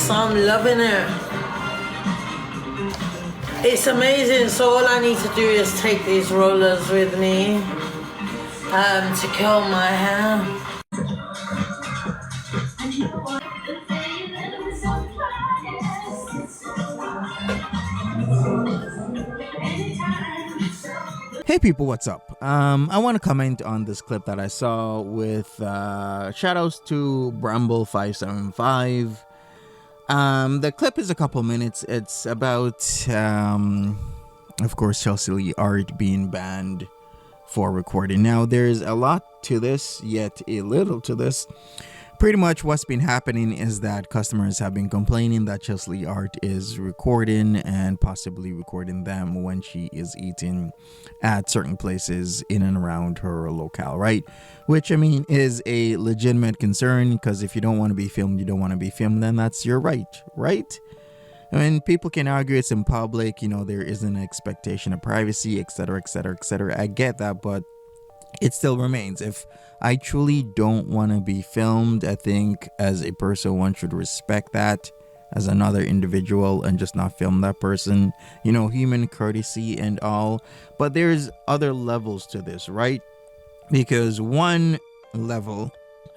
Yes, I'm loving it. It's amazing. So all I need to do is take these rollers with me to curl my hair. Hey people, what's up? I want to comment on this clip that I saw with shoutouts to Bramble575. The clip is a couple minutes. It's about, of course, Chelsea Lee art being banned for recording. Now, there's a lot to this, yet a little to this. Pretty much what's been happening is that customers have been complaining that Chelsea Lee art is recording and possibly recording them when she is eating at certain places in and around her locale, right? Which, I mean, is a legitimate concern, because if you don't want to be filmed, you don't want to be filmed, then that's your right, right? I mean, people can argue it's in public, you know, there isn't an expectation of privacy, etc., etc., etc. I get that, but it still remains. If I truly don't want to be filmed, I think as a person, one should respect that as another individual and just not film that person, you know, human courtesy and all. But there's other levels to this, right? Because one level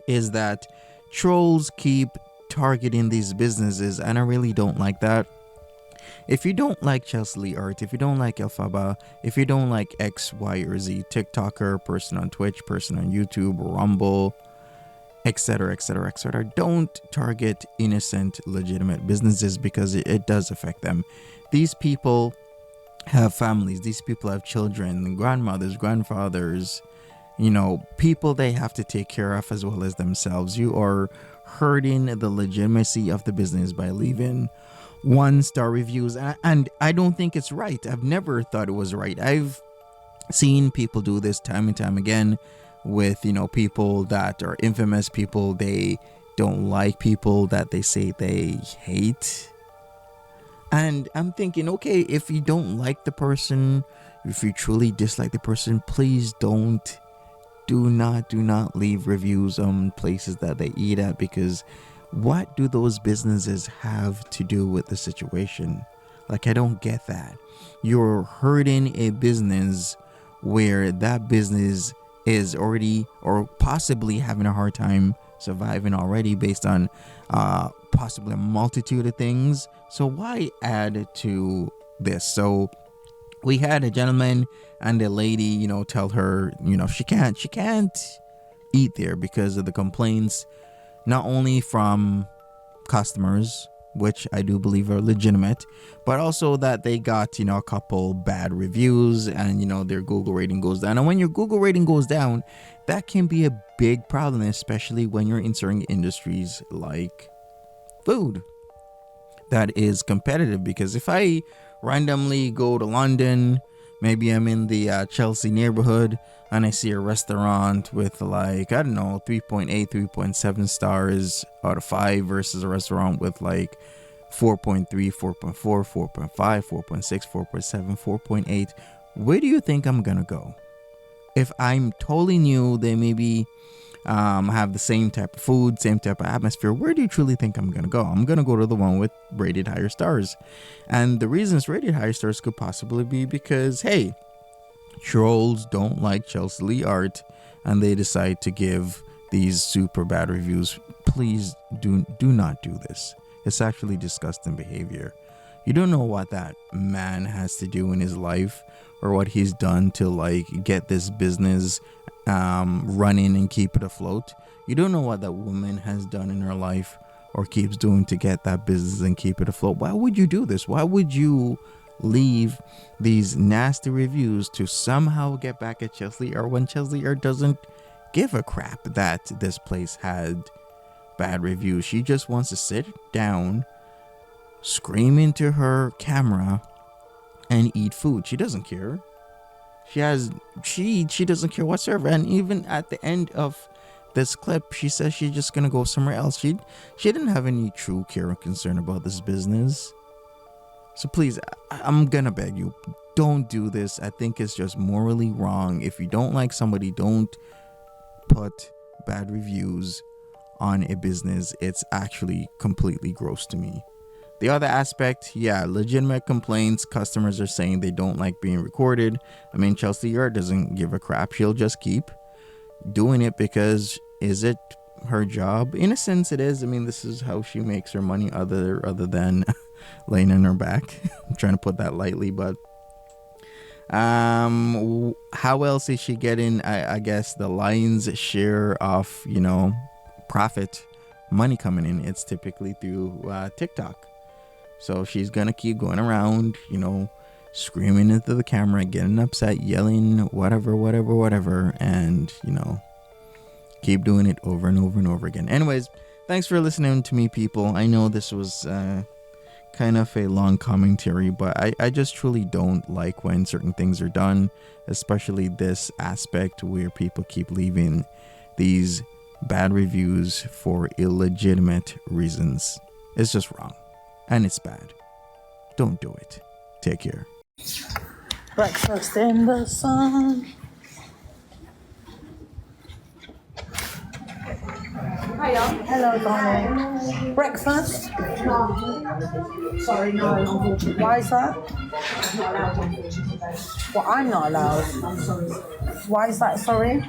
is that trolls keep targeting these businesses, and I really don't like that. If you don't like Chelsea Lee art, if you don't like Elphaba, if you don't like X, Y, or Z, TikToker, person on Twitch, person on YouTube, Rumble, etc., etc., etc., don't target innocent, legitimate businesses, because it does affect them. These people have families, these people have children, grandmothers, grandfathers, you know, people they have to take care of as well as themselves. You are hurting the legitimacy of the business by leaving 1-star reviews, and I don't think it's right. I've never thought it was right. I've seen people do this time and time again with, you know, people that are infamous, people they don't like, people that they say they hate. And I'm thinking, okay, if you don't like the person, if you truly dislike the person, please do not leave reviews on places that they eat at, because what do those businesses have to do with the situation? Like, I don't get that. You're hurting a business where that business is already or possibly having a hard time surviving already based on possibly a multitude of things. So why add to this? So we had a gentleman and a lady, you know, tell her, you know, she can't eat there because of the complaints, not only from customers, which I do believe are legitimate, but also that they got, you know, a couple bad reviews, and, you know, their Google rating goes down. And when your Google rating goes down, that can be a big problem, especially when you're in certain industries like food that is competitive. Because if I randomly go to London, maybe I'm in the Chelsea neighborhood, and I see a restaurant with, like, I don't know, 3.8, 3.7 stars out of 5 versus a restaurant with like 4.3, 4.4, 4.5, 4.6, 4.7, 4.8. Where do you think I'm gonna go? If I'm totally new, they maybe have the same type of food, same type of atmosphere. Where do you truly think I'm gonna go? I'm gonna go to the one with rated higher stars. And the reasons rated higher stars could possibly be because, hey, trolls don't like Chelsea Lee art and they decide to give these super bad reviews. Please do not do this. It's actually disgusting behavior. You don't know what that man has to do in his life or what he's done to, like, get this business running and keep it afloat. You don't know what that woman has done in her life or keeps doing to get that business and keep it afloat. Why would you do this? Why would you leave these nasty reviews to somehow get back at Chelsea, or when Chelsea doesn't give a crap that this place had bad reviews? She just wants to sit down, scream into her camera, and eat food. She doesn't care. She doesn't care whatsoever. And even at the end of this clip, she says she's just gonna go somewhere else. She didn't have any true care or concern about this business. So please, I'm gonna beg you, don't do this. I think it's just morally wrong. If you don't like somebody, don't put bad reviews on a business, it's actually completely gross to me. The other aspect, yeah, legitimate complaints. Customers are saying they don't like being recorded. I mean, Chelsea Yard doesn't give a crap. She'll just keep doing it because is it her job? In a sense, it is. I mean, this is how she makes her money other than laying on her back. I'm trying to put that lightly, but how else is she getting, I guess, the lion's share of, you know, profit, money coming in? It's typically through TikTok. So she's gonna keep going around, you know, screaming into the camera, getting upset, yelling, whatever, and, you know, keep doing it over and over and over again. Anyways, thanks for listening to me, people. I know this was kind of a long commentary, but I just truly don't like when certain things are done, especially this aspect where people keep leaving these bad reviews for illegitimate reasons. It's just wrong. And it's bad. Don't do it. Take care. Breakfast in the sun. Hiya. Hello, darling. Breakfast? Sorry, no. Why is that? Well, I'm not allowed. Why is that, sorry?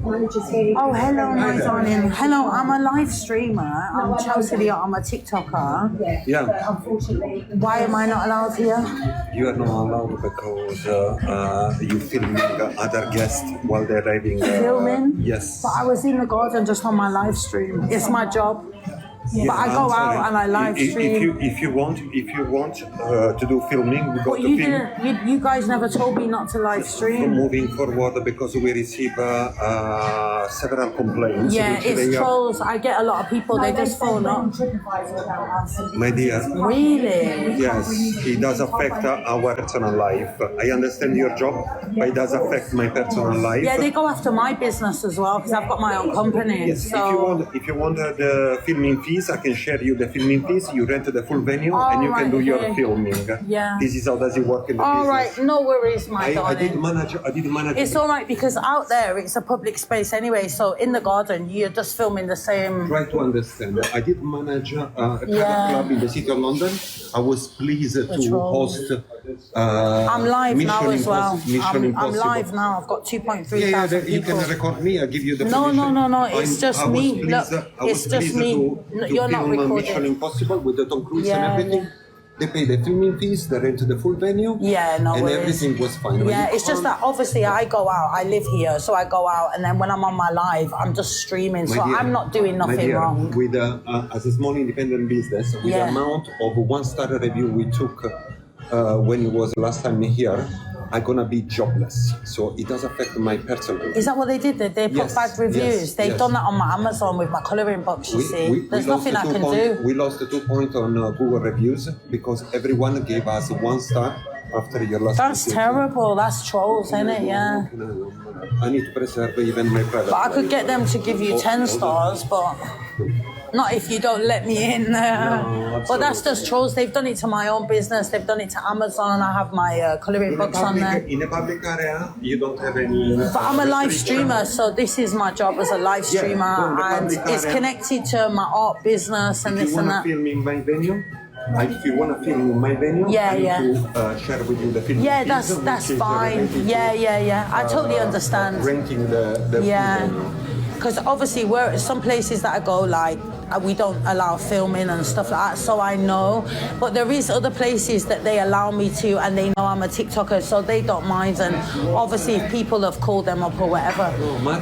Oh, hello, my darling. Hello, I'm a live streamer. I'm Chelsea Lee. I'm a TikToker. Yeah. Unfortunately. Why am I not allowed here? You are not allowed because you filming other guests while they're riding. Filming? Yes. But I was in the garden just on my live stream. It's my job. Yeah, but I go out and I live stream. If you want to do filming, we go But to film. you guys never told me not to live stream. Moving forward, because we receive several complaints. Yeah, it's trolls. I get a lot of people. They just phone up. My dear. Really? Yes, it does affect our personal life. I understand your job, but it does affect my personal life. Yeah, they go after my business as well because I've got my own company. Yes, so if you want the filming fees, I can share you the filming fees. You rent the full venue and you can do your filming. Yeah. This is how does it work in the all business. right, no worries, my darling. I did manage. It's all right because out there it's a public space anyway. So in the garden, you're just filming the same. Try to understand. I did manage a club in the city of London. I was pleased to host. I'm live now as well. I'm live live now. I've got 2.3 Yeah, thousand you people. can record me. I'll give you the No. It's just me. Look, I was it's just pleased me. You're not film recording. Mission Impossible with the Tom Cruise and everything. They pay the filming fees, they rent the full venue. Yeah, no and worries. everything was fine. Yeah, it's just that obviously I go out, I live here, so I go out, and then when I'm on my live, I'm just streaming, so I'm not doing nothing wrong. With as a small independent business, with the amount of 1-star review we took when it was last time here, I'm gonna be jobless. So it does affect my personal life. Is that what they did? They put bad reviews. They've done that on my Amazon with my colouring books, you see. There's nothing I can do. We lost 2 points on Google reviews because everyone gave us 1 star after your last That's terrible. That's trolls, isn't it? Yeah. I need to preserve even my private But I life. could get them to give you 10 stars, but not if you don't let me in. But that's just trolls. They've done it to my own business. They've done it to Amazon. I have my colouring books on there. In a public area, you don't have any... But I'm a live streamer, so this is my job as a live streamer, and it's connected to my art business and this and that. If you want to film in my venue, if you want to film in my venue, I need to share with you the film. Yeah, that's fine. Yeah. I totally understand. Renting the venue. Because obviously, some places that I go, like, we don't allow filming and stuff like that, so I know. But there is other places that they allow me to, and they know I'm a TikToker, so they don't mind. And obviously, if people have called them up or whatever.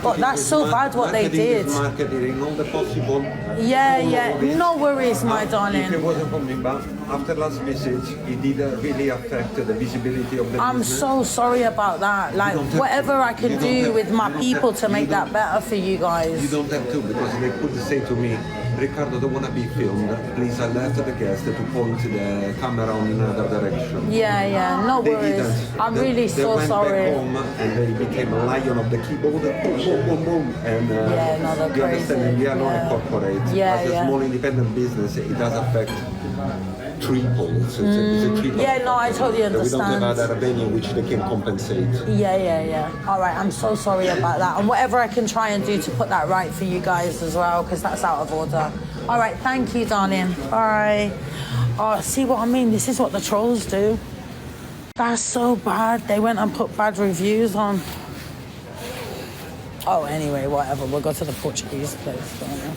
But that's so bad what they did. Marketing, all the possible. Yeah. No worries, my darling. If it wasn't for me, but after last visit, it did really affect the visibility of the I'm business. so sorry about that. Like, whatever I can do with my people to make that better for you guys. You don't have to, because they could say to me, Ricardo don't want to be filmed. Please alert the guest to point the camera on another direction. Yeah, no They worries. didn't. I'm They- really they so went sorry. Back home and they became a lion of the keyboard. Boom, boom, boom, boom. And Yeah, no, they're you understand? We are not crazy. a corporate. Yeah, As a yeah. small independent business, it does affect triple. It's a triple. Yeah, no, I totally We don't understand. have other venue which they can compensate. Yeah. All right, I'm so sorry about that. And whatever I can try and do to put that right for you guys as well, because that's out of order. All right, thank you, darling. Bye. Oh, see what I mean? This is what the trolls do. That's so bad. They went and put bad reviews on. Oh, anyway, whatever. We'll go to the Portuguese place. Don't we?